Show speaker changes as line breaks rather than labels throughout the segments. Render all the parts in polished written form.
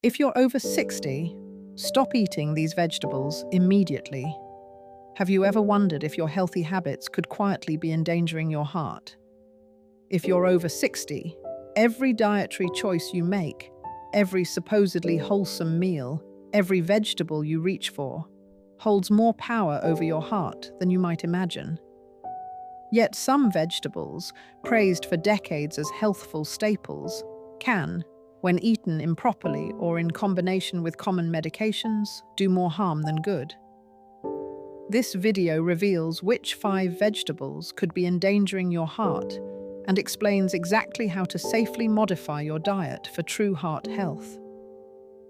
If you're over 60, stop eating these vegetables immediately. Have you ever wondered if your healthy habits could quietly be endangering your heart? If you're over 60, every dietary choice you make, every supposedly wholesome meal, every vegetable you reach for, holds more power over your heart than you might imagine. Yet some vegetables, praised for decades as healthful staples, can, when eaten improperly or in combination with common medications, do more harm than good. This video reveals which 5 vegetables could be endangering your heart and explains exactly how to safely modify your diet for true heart health.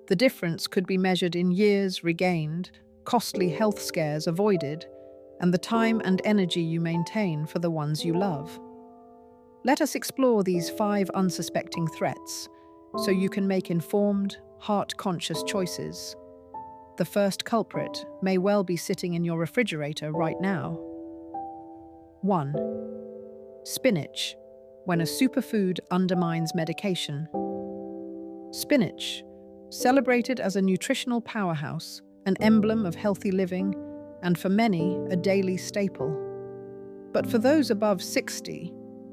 The difference could be measured in years regained, costly health scares avoided, and the time and energy you maintain for the ones you love. Let us explore these 5 unsuspecting threats so you can make informed, heart-conscious choices. The first culprit may well be sitting in your refrigerator right now. 1. Spinach, when a superfood undermines medication. Spinach, celebrated as a nutritional powerhouse, an emblem of healthy living, and for many, a daily staple. But for those above 60,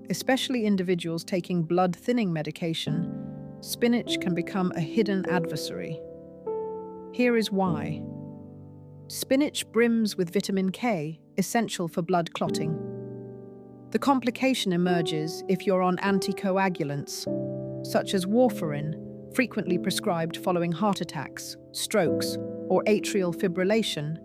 especially individuals taking blood-thinning medication, spinach can become a hidden adversary. Here is why. Spinach brims with vitamin K, essential for blood clotting. The complication emerges if you're on anticoagulants, such as warfarin, frequently prescribed following heart attacks, strokes, or atrial fibrillation,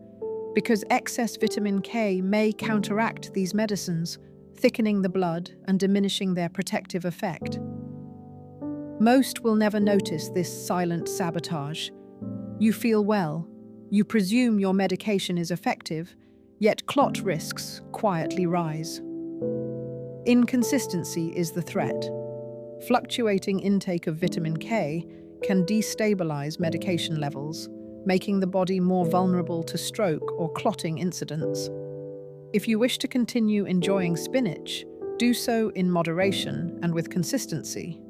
because excess vitamin K may counteract these medicines, thickening the blood and diminishing their protective effect. Most will never notice this silent sabotage. You feel well, you presume your medication is effective, yet clot risks quietly rise. Inconsistency is the threat. Fluctuating intake of vitamin K can destabilize medication levels, making the body more vulnerable to stroke or clotting incidents. If you wish to continue enjoying spinach, do so in moderation and with consistency.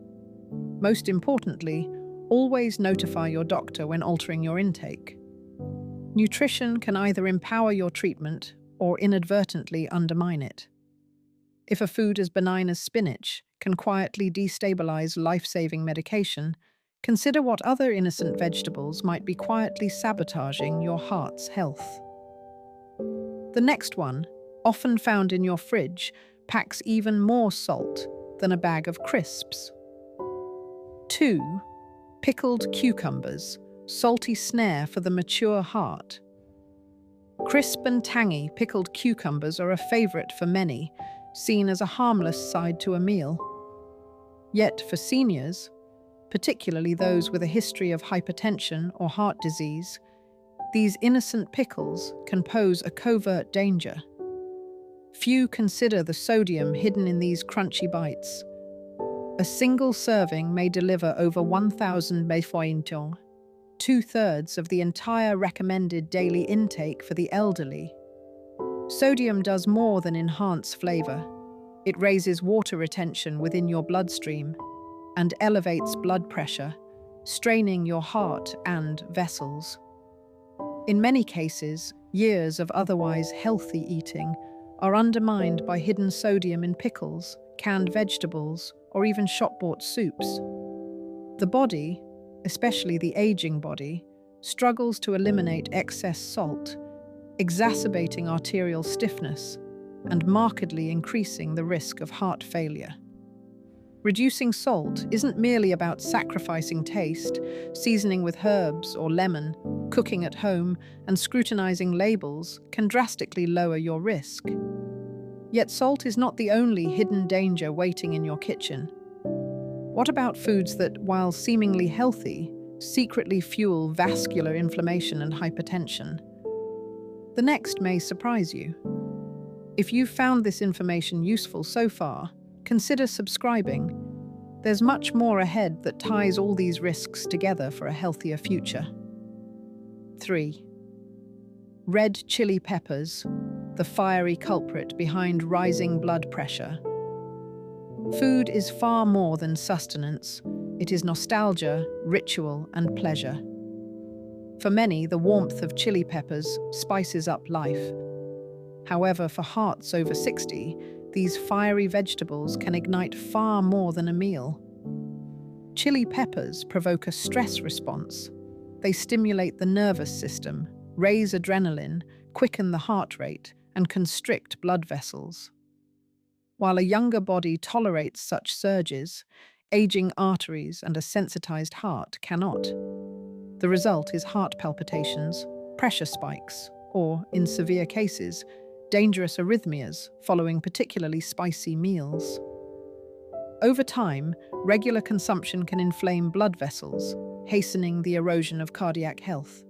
Most importantly, always notify your doctor when altering your intake. Nutrition can either empower your treatment or inadvertently undermine it. If a food as benign as spinach can quietly destabilize life-saving medication, consider what other innocent vegetables might be quietly sabotaging your heart's health. The next one, often found in your fridge, packs even more salt than a bag of crisps. 2. Pickled cucumbers, salty snare for the mature heart. Crisp and tangy pickled cucumbers are a favorite for many, seen as a harmless side to a meal. Yet for seniors, particularly those with a history of hypertension or heart disease, these innocent pickles can pose a covert danger. Few consider the sodium hidden in these crunchy bites. A single serving may deliver over 1,000 méfoïntons, 2/3 of the entire recommended daily intake for the elderly. Sodium does more than enhance flavor. It raises water retention within your bloodstream and elevates blood pressure, straining your heart and vessels. In many cases, years of otherwise healthy eating are undermined by hidden sodium in pickles, canned vegetables, or even shop-bought soups. The body, especially the aging body, struggles to eliminate excess salt, exacerbating arterial stiffness and markedly increasing the risk of heart failure. Reducing salt isn't merely about sacrificing taste, seasoning with herbs or lemon, cooking at home, and scrutinizing labels can drastically lower your risk. Yet salt is not the only hidden danger waiting in your kitchen. What about foods that, while seemingly healthy, secretly fuel vascular inflammation and hypertension? The next may surprise you. If you've found this information useful so far, consider subscribing. There's much more ahead that ties all these risks together for a healthier future. 3. Red chili peppers, the fiery culprit behind rising blood pressure. Food is far more than sustenance. It is nostalgia, ritual, and pleasure. For many, the warmth of chili peppers spices up life. However, for hearts over 60, these fiery vegetables can ignite far more than a meal. Chili peppers provoke a stress response. They stimulate the nervous system, raise adrenaline, quicken the heart rate, and constrict blood vessels. While a younger body tolerates such surges, aging arteries and a sensitized heart cannot. The result is heart palpitations, pressure spikes, or, in severe cases, dangerous arrhythmias following particularly spicy meals. Over time, regular consumption can inflame blood vessels, hastening the erosion of cardiac health.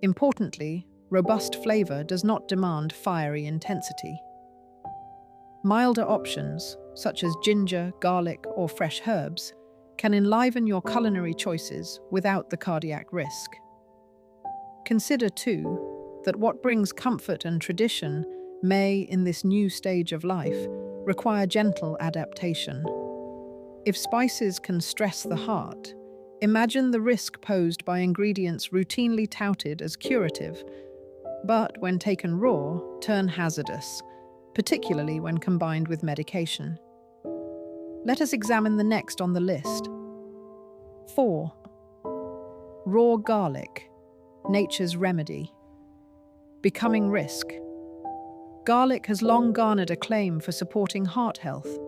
Importantly, robust flavor does not demand fiery intensity. Milder options, such as ginger, garlic, or fresh herbs, can enliven your culinary choices without the cardiac risk. Consider, too, that what brings comfort and tradition may, in this new stage of life, require gentle adaptation. If spices can stress the heart, imagine the risk posed by ingredients routinely touted as curative, but when taken raw, turn hazardous, particularly when combined with medication. Let us examine the next on the list. 4. Raw garlic, nature's remedy. Becoming risk. Garlic has long garnered acclaim for supporting heart health,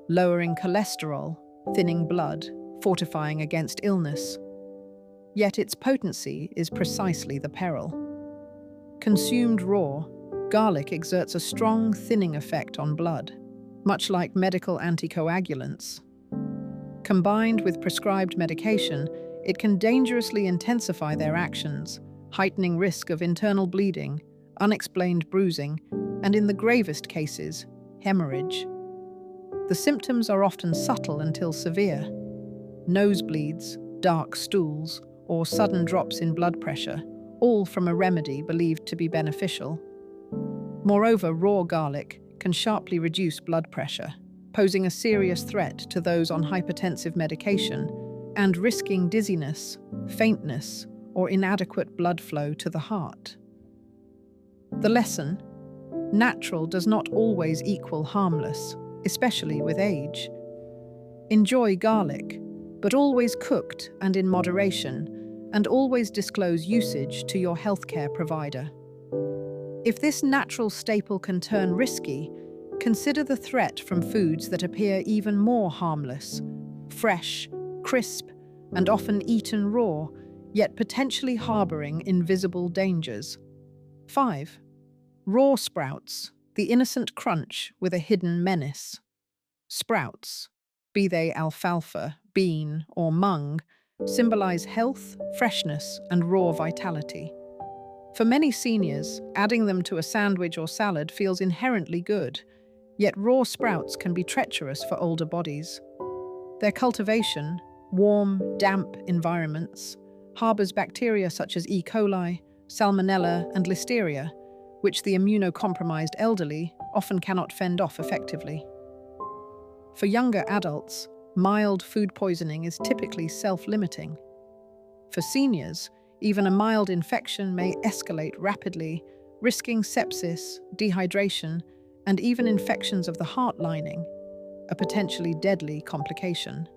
lowering cholesterol, thinning blood, fortifying against illness. Yet its potency is precisely the peril. Consumed raw, garlic exerts a strong thinning effect on blood, much like medical anticoagulants. Combined with prescribed medication, it can dangerously intensify their actions, heightening risk of internal bleeding, unexplained bruising, and in the gravest cases, hemorrhage. The symptoms are often subtle until severe. Nosebleeds, dark stools, or sudden drops in blood pressure, all from a remedy believed to be beneficial. Moreover, raw garlic can sharply reduce blood pressure, posing a serious threat to those on hypertensive medication and risking dizziness, faintness, or inadequate blood flow to the heart. The lesson: natural does not always equal harmless, especially with age. Enjoy garlic, but always cooked and in moderation, and always disclose usage to your healthcare provider. If this natural staple can turn risky, consider the threat from foods that appear even more harmless, fresh, crisp, and often eaten raw, yet potentially harboring invisible dangers. 5. Raw sprouts, the innocent crunch with a hidden menace. Sprouts, be they alfalfa, bean, or mung, symbolize health, freshness, and raw vitality. For many seniors, adding them to a sandwich or salad feels inherently good, yet raw sprouts can be treacherous for older bodies. Their cultivation, warm, damp environments, harbors bacteria such as E. coli, Salmonella, and Listeria, which the immunocompromised elderly often cannot fend off effectively. For younger adults, mild food poisoning is typically self-limiting. For seniors, even a mild infection may escalate rapidly, risking sepsis, dehydration, and even infections of the heart lining, a potentially deadly complication.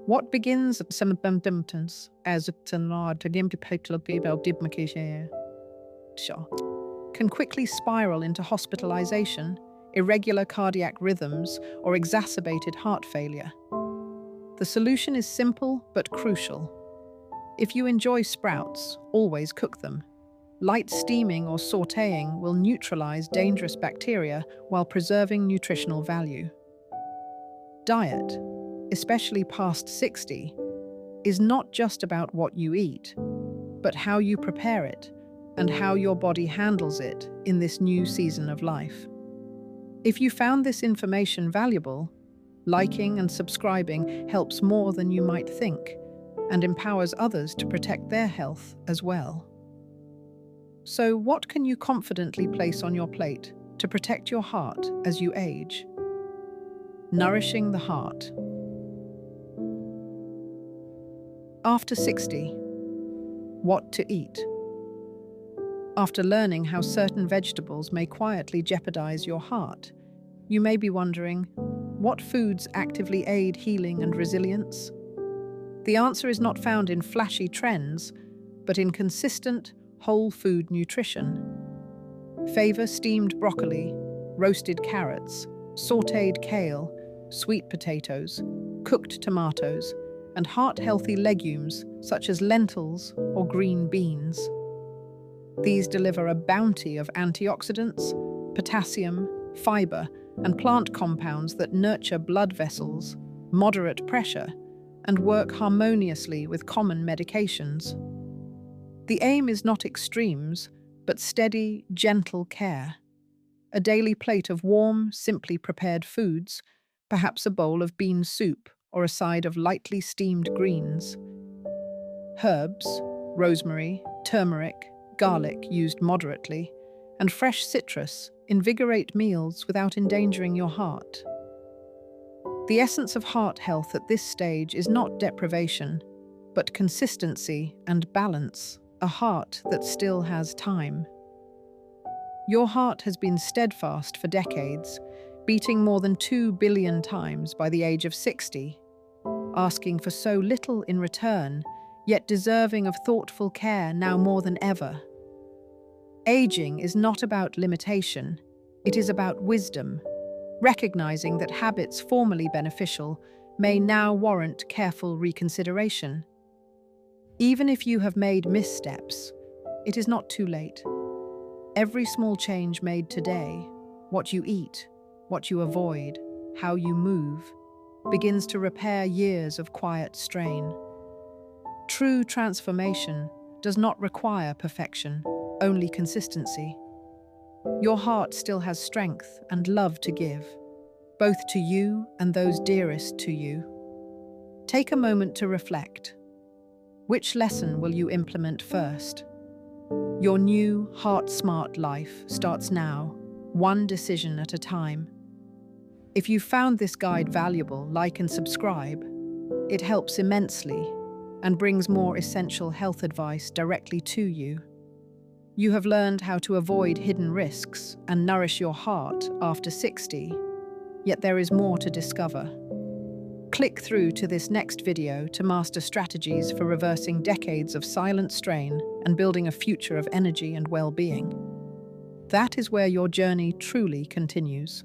What begins as symptoms as can quickly spiral into hospitalization, irregular cardiac rhythms, or exacerbated heart failure. The solution is simple but crucial. If you enjoy sprouts, always cook them. Light steaming or sautéing will neutralize dangerous bacteria while preserving nutritional value. Diet, especially past 60, is not just about what you eat, but how you prepare it and how your body handles it in this new season of life. If you found this information valuable, liking and subscribing helps more than you might think and empowers others to protect their health as well. So, what can you confidently place on your plate to protect your heart as you age? Nourishing the heart. After 60, what to eat? After learning how certain vegetables may quietly jeopardize your heart, you may be wondering, what foods actively aid healing and resilience? The answer is not found in flashy trends, but in consistent, whole food nutrition. Favor steamed broccoli, roasted carrots, sautéed kale, sweet potatoes, cooked tomatoes, and heart-healthy legumes such as lentils or green beans. These deliver a bounty of antioxidants, potassium, fiber, and plant compounds that nurture blood vessels, moderate pressure, and work harmoniously with common medications. The aim is not extremes, but steady, gentle care. A daily plate of warm, simply prepared foods, perhaps a bowl of bean soup or a side of lightly steamed greens. Herbs, rosemary, turmeric, garlic used moderately, and fresh citrus invigorate meals without endangering your heart. The essence of heart health at this stage is not deprivation, but consistency and balance, a heart that still has time. Your heart has been steadfast for decades, beating more than 2 billion times by the age of 60, asking for so little in return, yet deserving of thoughtful care now more than ever. Aging is not about limitation, it is about wisdom, recognizing that habits formerly beneficial may now warrant careful reconsideration. Even if you have made missteps, it is not too late. Every small change made today, what you eat, what you avoid, how you move, begins to repair years of quiet strain. True transformation does not require perfection, only consistency. Your heart still has strength and love to give, both to you and those dearest to you. Take a moment to reflect. Which lesson will you implement first? Your new, heart-smart life starts now, one decision at a time. If you found this guide valuable, like and subscribe. It helps immensely and brings more essential health advice directly to you. You have learned how to avoid hidden risks and nourish your heart after 60, yet there is more to discover. Click through to this next video to master strategies for reversing decades of silent strain and building a future of energy and well-being. That is where your journey truly continues.